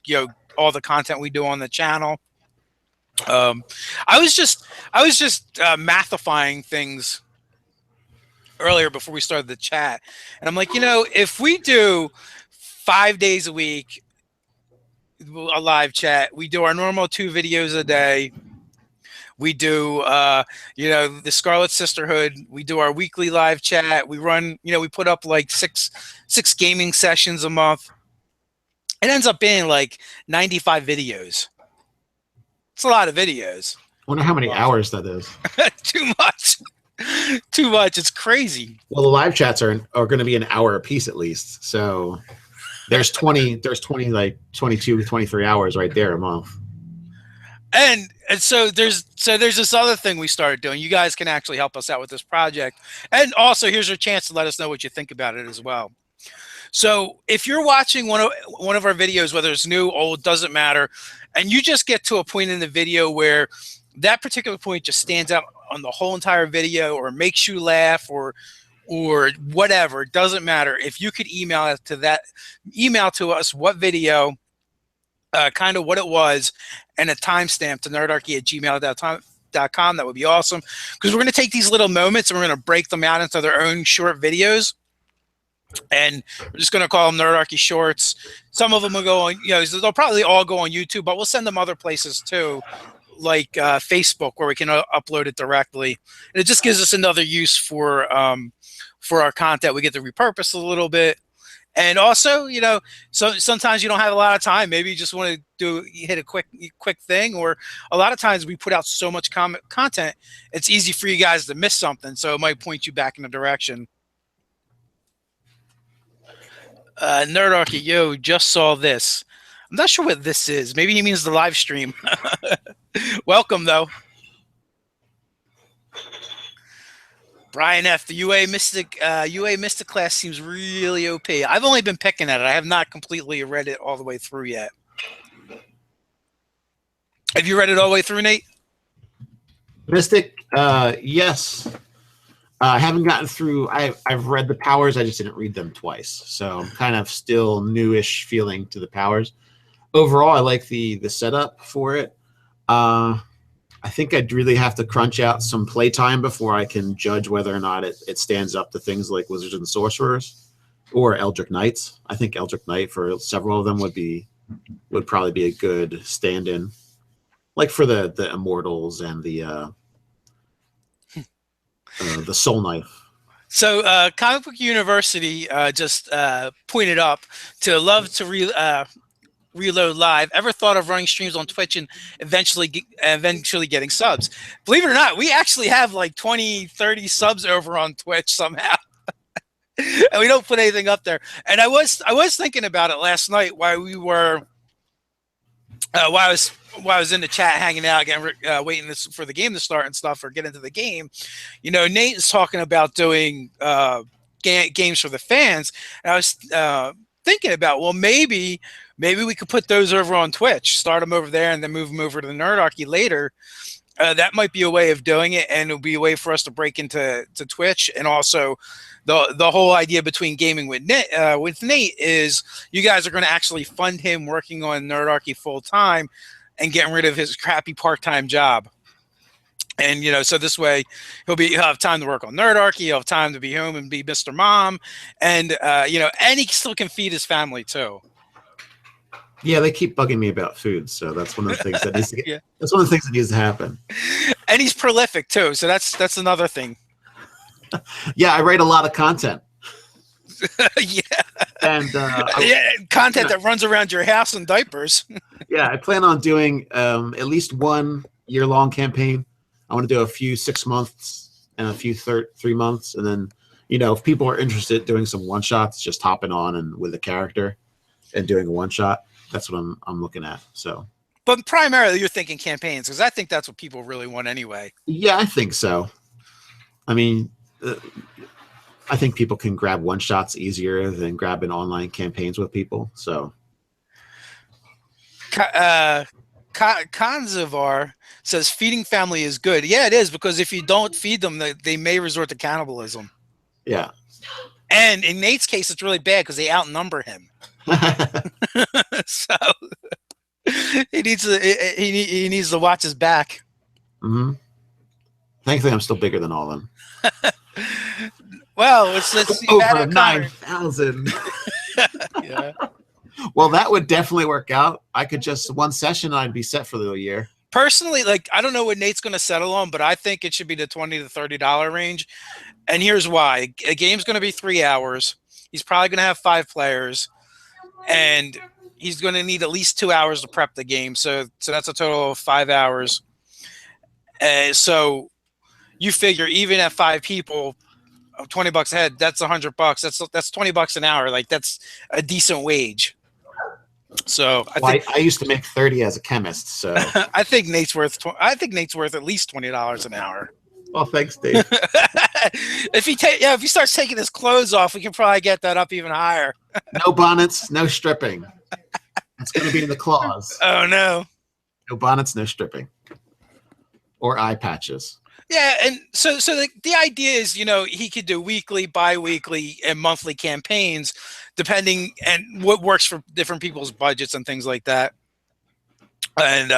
all the content we do on the channel. I was just mathifying things earlier before we started the chat, and I'm like, if we do 5 days a week a live chat, we do our normal 2 videos a day, we do the Scarlet Sisterhood, we do our weekly live chat, we run, we put up like six gaming sessions a month. It ends up being like 95 videos. It's a lot of videos. I wonder how many hours that is. Too much. Too much. It's crazy. Well, the live chats are going to be an hour a piece at least. So there's 20 like 22, 23 hours right there a month. And so there's this other thing we started doing. You guys can actually help us out with this project. And also here's your chance to let us know what you think about it as well. So if you're watching one of our videos, whether it's new, old, doesn't matter, and you just get to a point in the video where that particular point just stands out on the whole entire video, or makes you laugh, or whatever, it doesn't matter. If you could email to us what video, kind of what it was, and a timestamp to nerdarchy@gmail.com, that would be awesome. Because we're going to take these little moments and we're going to break them out into their own short videos. And we're just going to call them Nerdarchy Shorts. Some of them will go on, they'll probably all go on YouTube, but we'll send them other places too, like Facebook, where we can upload it directly. And it just gives us another use for our content. We get to repurpose a little bit. And also, so sometimes you don't have a lot of time. Maybe you just want to hit a quick thing, or a lot of times we put out so much content, it's easy for you guys to miss something. So it might point you back in a direction. Nerdarchy, yo, just saw this. I'm not sure what this is. Maybe he means the live stream. Welcome, though. Brian F., the UA Mystic class seems really OP. I've only been picking at it. I have not completely read it all the way through yet. Have you read it all the way through, Nate? Mystic, yes. I haven't gotten through. I've read the powers. I just didn't read them twice. So I'm kind of still newish feeling to the powers. Overall, I like the setup for it. I think I'd really have to crunch out some playtime before I can judge whether or not it stands up to things like Wizards and Sorcerers or Eldritch Knights. I think Eldritch Knight for several of them would probably be a good stand-in, like for the Immortals and the Soul Knife. So Comic Book University just pointed up to love to reload live. Ever thought of running streams on Twitch and eventually getting subs? Believe it or not, we actually have like 20, 30 subs over on Twitch somehow. And we don't put anything up there. And I was thinking about it last night while we were while I was in the chat hanging out again, waiting for the game to start and stuff, or get into the game. Nate is talking about doing games for the fans, and I was thinking about, well, maybe we could put those over on Twitch, start them over there, and then move them over to the Nerdarchy later. That might be a way of doing it, and it'll be a way for us to break into Twitch. And also, the whole idea between gaming with Nate is you guys are going to actually fund him working on Nerdarchy full time and getting rid of his crappy part-time job. And so this way he'll have time to work on Nerdarchy. He'll have time to be home and be Mr. Mom, and and he still can feed his family too. Yeah, they keep bugging me about food, so that's one of the things that needs to get, that's one of the things that needs to happen. And he's prolific too, so that's another thing. Yeah, I write a lot of content. Yeah. And content that runs around your house in diapers. Yeah, I plan on doing at least one year-long campaign. I want to do a few 6 months and a few 3 months, and then if people are interested doing some one-shots, just hopping on and with a character and doing a one-shot. That's what I'm looking at. So, but primarily you're thinking campaigns, because I think that's what people really want anyway. Yeah, I think so. I mean, I think people can grab one-shots easier than grabbing online campaigns with people. So, Kanzavar says feeding family is good. Yeah, it is, because if you don't feed them, they may resort to cannibalism. Yeah. And in Nate's case, it's really bad because they outnumber him. So, he needs to watch his back. Mm-hmm. Thankfully, I'm still bigger than all of them. Well, let's see. Over 9,000. Yeah. Well, that would definitely work out. I could just one session, I'd be set for the year. Personally, like, I don't know what Nate's going to settle on, but I think it should be the $20 to $30 range. And here's why. A game's going to be 3 hours. He's probably going to have 5 players, and he's going to need at least 2 hours to prep the game. So that's a total of 5 hours. So you figure even at 5 people, $20 a head, that's $100. That's $20 an hour. Like, that's a decent wage. So I used to make 30 as a chemist. So I think Nate's worth at least $20 an hour. Well, thanks, Dave. If he starts taking his clothes off, we can probably get that up even higher. No bonnets, no stripping. It's going to be in the clause. Oh no. No bonnets, no stripping. Or eye patches. Yeah, and so the idea is, he could do weekly, bi-weekly, and monthly campaigns, depending and what works for different people's budgets and things like that. And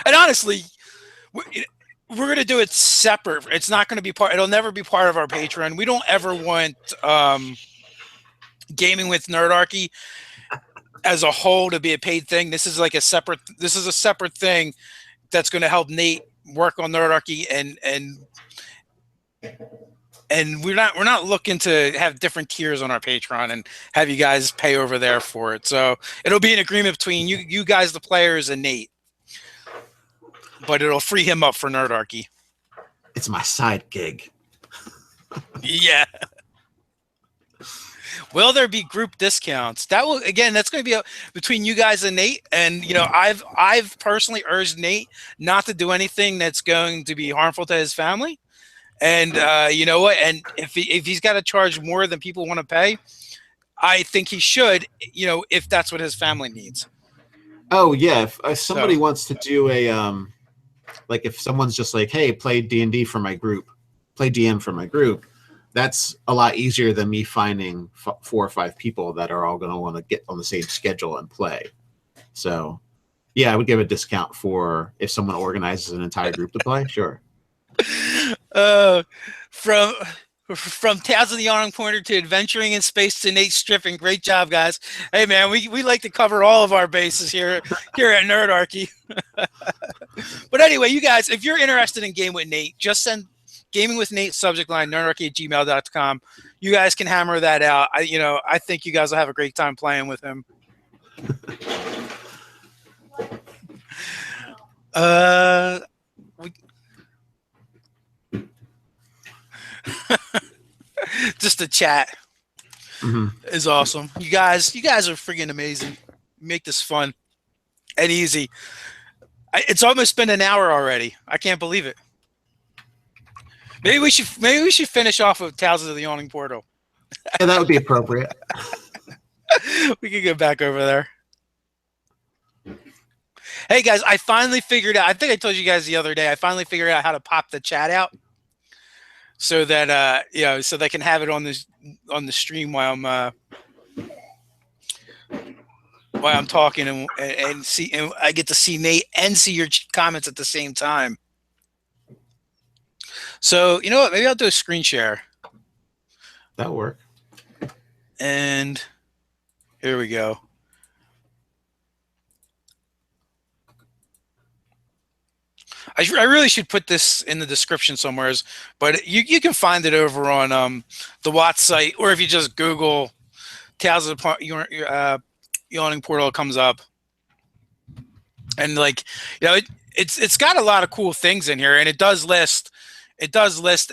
honestly, we're going to do it separate. It's not going to be it'll never be part of our Patreon. We don't ever want Gaming with Nerdarchy as a whole to be a paid thing. This is a separate thing that's going to help Nate work on Nerdarchy, and we're not looking to have different tiers on our Patreon and have you guys pay over there for it. So it'll be an agreement between you guys, the players, and Nate, but it'll free him up for Nerdarchy. It's my side gig. Yeah. Will there be group discounts? That's going to be between you guys and Nate. And I've personally urged Nate not to do anything that's going to be harmful to his family. And you know what? And if he's got to charge more than people want to pay, I think he should. If that's what his family needs. Oh yeah, if somebody wants to do a like if someone's just like, hey, play D&D for my group, play DM for my group. That's a lot easier than me finding 4 or 5 people that are all going to want to get on the same schedule and play. So, yeah, I would give a discount for if someone organizes an entire group to play. Sure. From Tales of the Yawning Portal to adventuring in space to Nate stripping. Great job, guys. Hey, man, we like to cover all of our bases here at Nerdarchy. But anyway, you guys, if you're interested in Game with Nate, just send Gaming with Nate subject line nerdarchy@gmail.com. You guys can hammer that out. I think you guys will have a great time playing with him. Just the chat is awesome. You guys are freaking amazing. Make this fun and easy. It's almost been an hour already. I can't believe it. Maybe we should finish off with Tales of the Yawning Portal. Yeah, that would be appropriate. We could go back over there. Hey guys, I finally figured out. I think I told you guys the other day. I finally figured out how to pop the chat out, so that so they can have it on the stream while I'm talking and see, and I get to see Nate and see your comments at the same time. So, you know what? Maybe I'll do a screen share. That'll work. And here we go. I really should put this in the description somewhere, but you can find it over on the Watts site, or if you just Google Tales of the Yawning Portal, it comes up. And it's got a lot of cool things in here, and it does list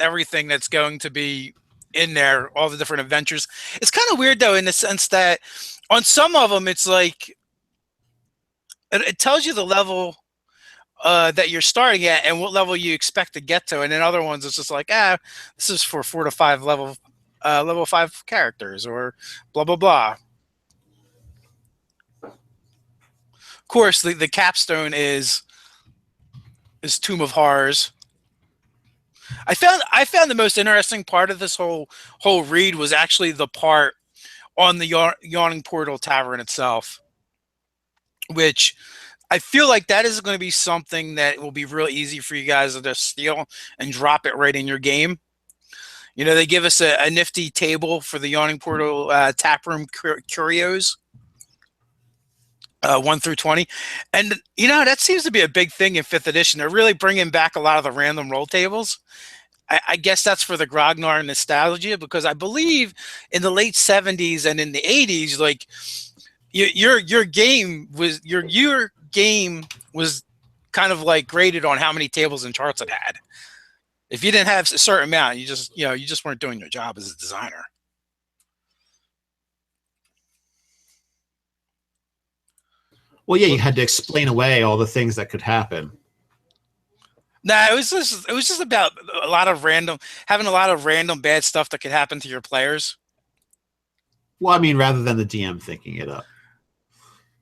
everything that's going to be in there, all the different adventures. It's kind of weird though, in the sense that on some of them, it's like it tells you the level that you're starting at and what level you expect to get to, and in other ones, it's just like, this is for 4 to 5 level 5 characters, or blah blah blah. Of course, the capstone is Tomb of Horrors. I found the most interesting part of this whole read was actually the part on the Yawning Portal Tavern itself, which I feel like that is going to be something that will be real easy for you guys to just steal and drop it right in your game. You know, they give us a nifty table for the Yawning Portal taproom curios, 1 through 20. And, you know, that seems to be a big thing in 5th edition. They're really bringing back a lot of the random roll tables. I guess that's for the Grognar nostalgia, because I believe in the late 70s and in the 80s, like, your game was kind of like graded on how many tables and charts it had. If you didn't have a certain amount, you just weren't doing your job as a designer. Well, yeah, you had to explain away all the things that could happen. Nah, it was just about having a lot of random bad stuff that could happen to your players. Well, I mean, rather than the DM thinking it up,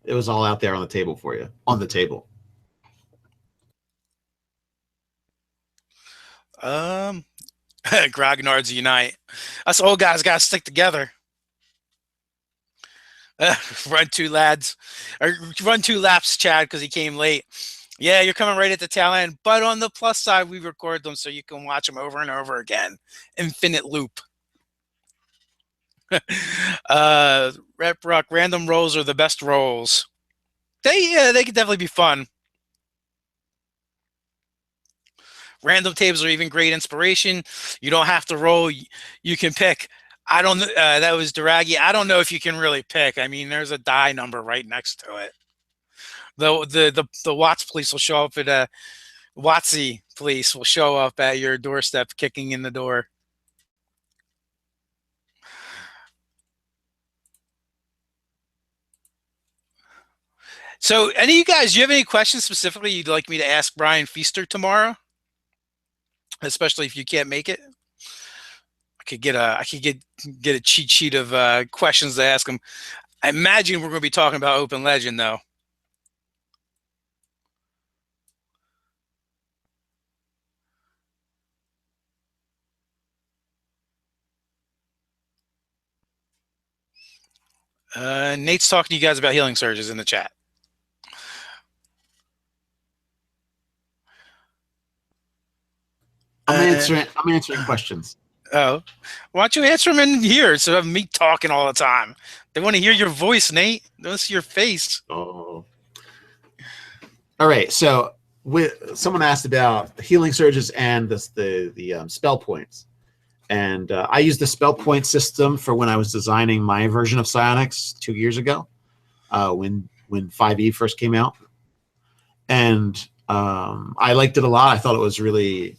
it was all out there on the table for you, on the table. Grognards unite. Us old guys got to stick together. Run 2 lads, or run 2 laps, Chad, because he came late. Yeah, you're coming right at the tail end. But on the plus side, we record them so you can watch them over and over again. Infinite loop. Rep Rock, random rolls are the best rolls. They could definitely be fun. Random tables are even great inspiration. You don't have to roll. You can pick. I don't. That was Duragi. I don't know if you can really pick. I mean, there's a die number right next to it. The Watts police will show up at Watsy police will show up at your doorstep, kicking in the door. So, any of you guys, do you have any questions specifically you'd like me to ask Brian Feaster tomorrow? Especially if you can't make it, I could get a cheat sheet of questions to ask him. I imagine we're going to be talking about Open Legend, though. Nate's talking to you guys about healing surges in the chat. I'm answering questions. Oh, why don't you answer them in here instead of me talking all the time? They want to hear your voice, Nate. They want to see your face. Oh. All right. So, someone asked about healing surges and the spell points, and I used the spell point system for when I was designing my version of Psionics 2 years ago, when 5e first came out, and I liked it a lot. I thought it was really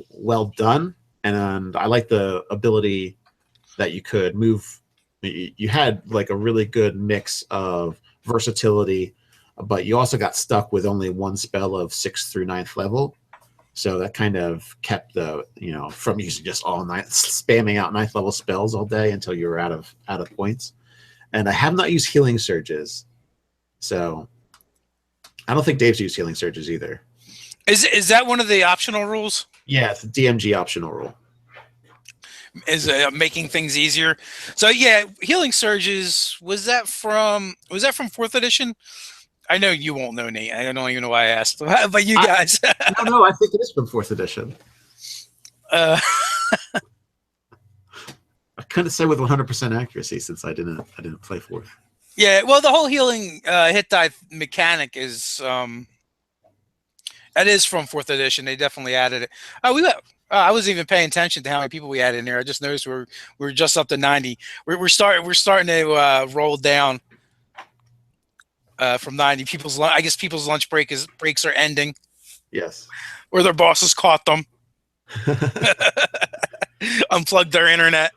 well done. And I like the ability that you could move. You had like a really good mix of versatility, but you also got stuck with only one spell of 6th through 9th level. So that kind of kept from using just all night, spamming out 9th level spells all day until you were out of points. And I have not used healing surges. So I don't think Dave's used healing surges either. Is that one of the optional rules? Yeah, it's a DMG optional rule. Is making things easier. So yeah, healing surges, was that from 4th edition? I know you won't know, Nate. I don't even know why I asked, but you guys. No, I think it is from 4th edition. I couldn't say with 100% accuracy since I didn't play 4th. Yeah, well, the whole healing hit die mechanic is that is from 4th edition. They definitely added it. I wasn't even paying attention to how many people we had in there. I just noticed we're just up to 90. We're starting to roll down from 90. I guess people's lunch breaks are ending. Yes. Or their bosses caught them. Unplugged their internet.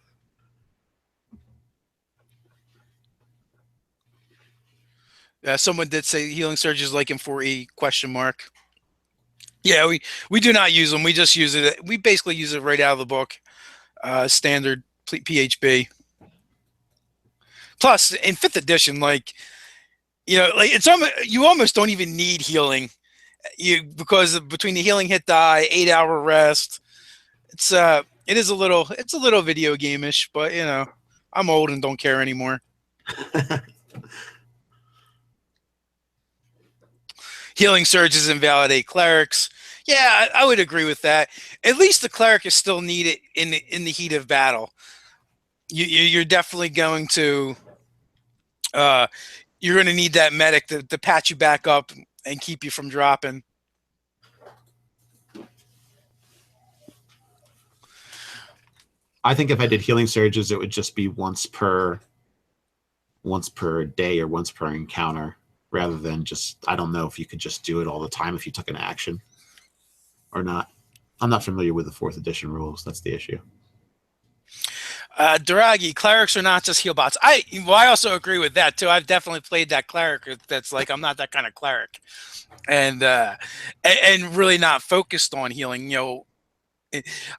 Someone did say healing surges like in 4E ? Yeah, we do not use them. We just use it. We basically use it right out of the book, standard PHB. Plus, in 5th edition, it's you almost don't even need healing, because between the healing hit die, 8-hour rest, it is a little video game-ish, but I'm old and don't care anymore. Healing surges invalidate clerics. Yeah, I would agree with that. At least the cleric is still needed in the heat of battle. You're definitely going to uh, you're going to need that medic to patch you back up and keep you from dropping. I think if I did healing surges, it would just be once per day or once per encounter, rather than just, I don't know if you could just do it all the time if you took an action or not. I'm not familiar with the 4th edition rules. That's the issue. Duragi, clerics are not just heal bots. I also agree with that too. I've definitely played that cleric that's like, I'm not that kind of cleric, and really not focused on healing.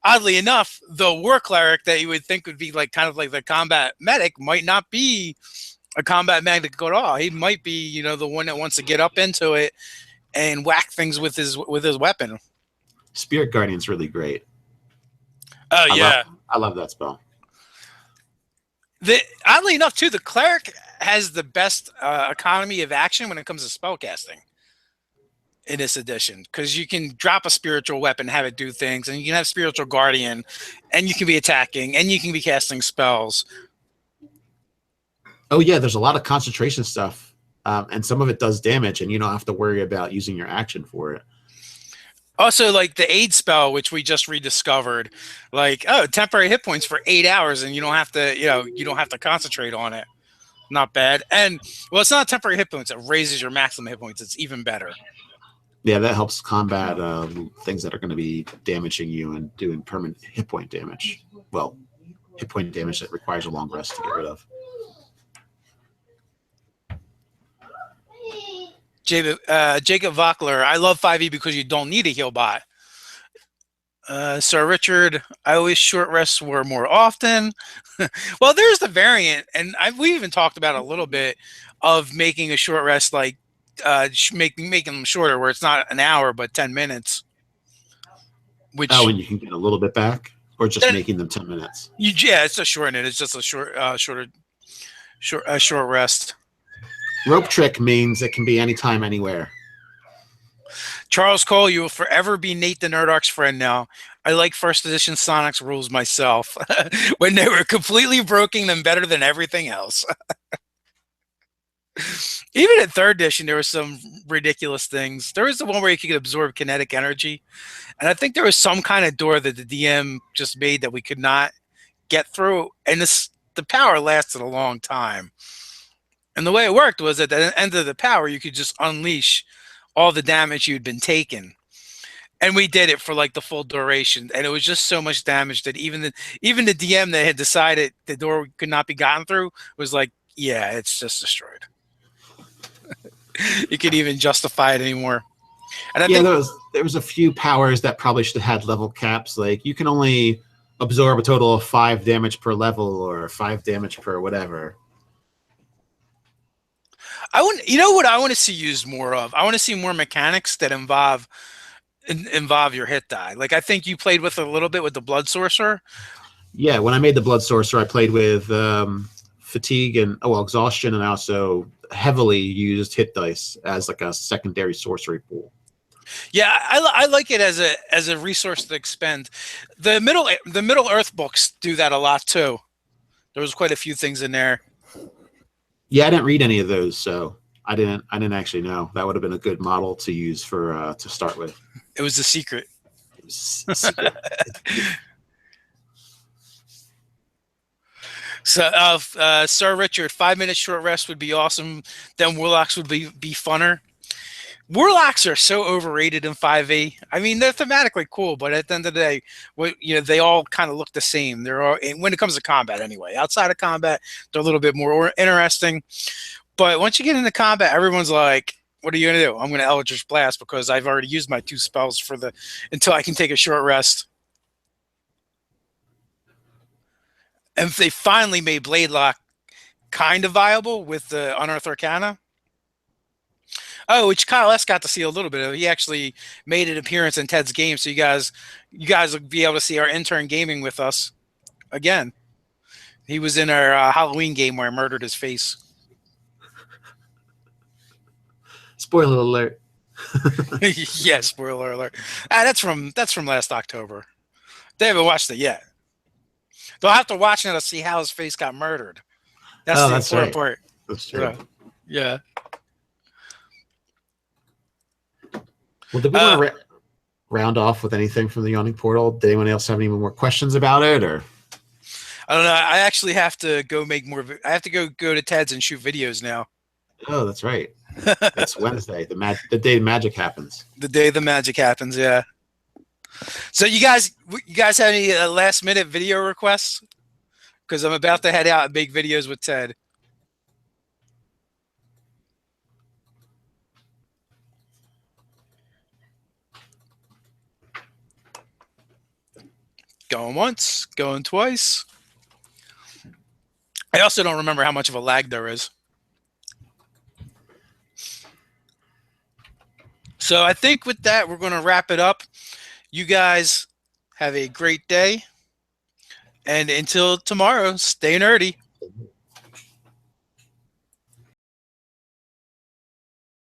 Oddly enough, the war cleric that you would think would be like kind of like the combat medic might not be a combat medic at all. He might be, the one that wants to get up into it and whack things with his weapon. Spirit Guardian's really great. Oh yeah, I love that spell. Oddly enough, too, the cleric has the best economy of action when it comes to spellcasting in this edition, because you can drop a spiritual weapon, have it do things, and you can have spiritual guardian, and you can be attacking, and you can be casting spells. Oh yeah, there's a lot of concentration stuff, and some of it does damage, and you don't have to worry about using your action for it. Also, like the aid spell, which we just rediscovered, like, temporary hit points for 8 hours, and you don't have to concentrate on it. Not bad. And well, it's not temporary hit points; it raises your maximum hit points. It's even better. Yeah, that helps combat things that are going to be damaging you and doing permanent hit point damage. Well, hit point damage that requires a long rest to get rid of. Jacob Vockler, I love 5e because you don't need a heal bot. Sir Richard, I always short rests were more often. Well, there's the variant, and we even talked about a little bit of making a short rest, like making them shorter, where it's not an hour but 10 minutes. And you can get a little bit back, or just making them 10 minutes. It's a shorten it. It's just a short rest. Rope trick means it can be anytime, anywhere. Charles Cole, you will forever be Nate the Nerdarch's friend now. I like 1st edition Sonic's rules myself. When they were completely broken them better than everything else. Even in 3rd edition, there were some ridiculous things. There was the one where you could absorb kinetic energy. And I think there was some kind of door that the DM just made that we could not get through. And the power lasted a long time. And the way it worked was at the end of the power, you could just unleash all the damage you'd been taking. And we did it for like the full duration. And it was just so much damage that even the DM that had decided the door could not be gotten through was like, yeah, it's just destroyed. You could even justify it anymore. And I think there was a few powers that probably should have had level caps. Like you can only absorb a total of 5 damage per level or 5 damage per whatever. What I want to see used more of? I want to see more mechanics that involve your hit die. Like I think you played with a little bit with the Blood Sorcerer. Yeah, when I made the Blood Sorcerer, I played with fatigue and exhaustion, and I also heavily used hit dice as like a secondary sorcery pool. Yeah, I like it as a resource to expend. The Middle Earth books do that a lot too. There was quite a few things in there. Yeah, I didn't read any of those, so I didn't actually know. That would have been a good model to use for to start with. It was the secret. It was secret. So, Sir Richard, 5 minutes short rest would be awesome. Then Warlocks would be funner. Warlocks are so overrated in 5e. I mean, they're thematically cool, but at the end of the day, they all kind of look the same. They're all, when it comes to combat anyway. Outside of combat, they're a little bit more interesting. But once you get into combat, everyone's like, what are you going to do? I'm going to Eldritch Blast because I've already used my 2 spells until I can take a short rest. And they finally made Bladelock kind of viable with the Unearthed Arcana. Oh, which Kyle S got to see a little bit of. He actually made an appearance in Ted's game, so you guys will be able to see our intern gaming with us again. He was in our Halloween game where I murdered his face. Spoiler alert. Yes, spoiler alert. That's from last October. They haven't watched it yet. They'll have to watch it to see how his face got murdered. That's Oh, the that's important right. part. That's true. Yeah. Well, did we want to round off with anything from the Yawning Portal? Did anyone else have any more questions about it, or? I don't know. I actually have to go make more. I have to go to Ted's and shoot videos now. Oh, that's right. It's Wednesday, the day magic happens. The day the magic happens. Yeah. So you guys have any last minute video requests? Because I'm about to head out and make videos with Ted. Going once, going twice. I also don't remember how much of a lag there is. So I think with that, we're going to wrap it up. You guys have a great day. And until tomorrow, stay nerdy.